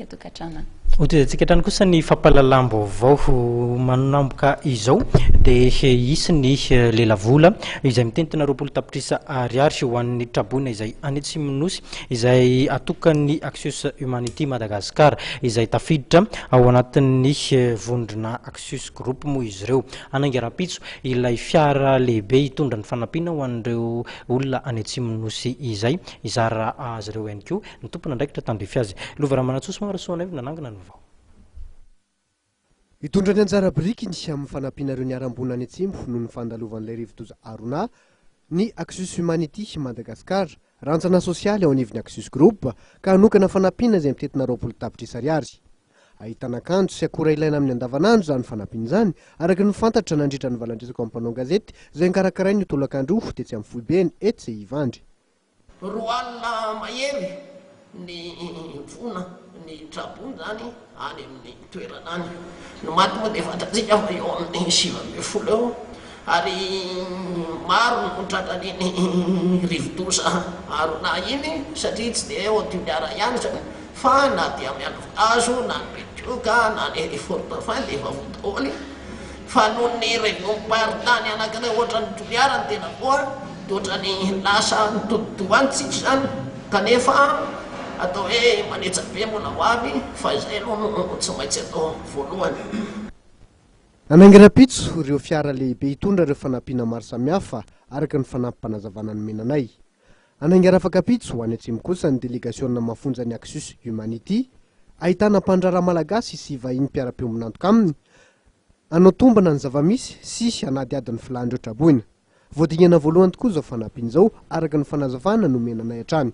tsika tokantrano. Tsika trano kosa ny fampahalalam-baovao manamboka izao dia isy ny lelavola izay mitentina roapolo tapitrisa ariary ho an'ny traboina izay any atsimo izay atokany Axius Humanity Madagascar izay tafiditra ao anatin'ny vondrona Axius groupe moa izy ireo. Anangaram-pitso ilay fiara lehibe hitondra ny fanampiana ho an'ireo olona any atsimo izay izara azy ireo ihany koa ny tompona ndraikitra tandrefy azy. Lovara manatsoso marasoana avy nanangana ny vao. Hitondra ny anjara biriky ny amin'ny fanampinareo ny arambona any atsimo noho ny fandalovan'ilay rivotoza arona ny Axius Humanity Madagascar rantsana sosialy ao anivon'ny Axius Group ka hanokana fanampiana izay mitentina roapolo tapitrisa ariary. Ahitana akanjo sy akora ilaina amin'ny andavanandro izany fanampiana izany araka ny fantatra nandritra ny valandresako amin'ny mpanao gazety izay nkarakaray ny tolakandro tetsy amin'ny foibeny etsy izay hivandry. Roalina mahery ny vona ny trabony zany any amin'ny toerana any no maty moa dia fantatsika fa eo amin'ny 7 eo ary maro no tratran'iny rivotosa arona iny satria tsy dia eo tioliara ihany fa na dia amin'ny andro azo na ny petioka na ny fortafin dia efa votaoly fa noho ny revion-paritany anankiray ohatra ny toliara ny tena koa dia ohatra ny lasa nitodidoantsika zany kanefa atao hoe manetsabe moa ho avy fa izay aloha no tsy maintsy atao voalohany. Anangaram-pitso ireo fiara lehibe hitondra ireo fanampiana maro samihafa araka ny fanampim-panazavana ny menanay. Anangarafakapitso ho any atsimo kosa ny delegasiona mafonja ny Axus Humanity ahitana mpandrara malagasy sy vahiny mpiara-peo minantoka aminy anao tombana ny zavamisy sy anadiadin'ny filandreo traboina. Voadingana voalohany tokoa izao fanampiana izao araka ny fanazavana no menanay hatrany.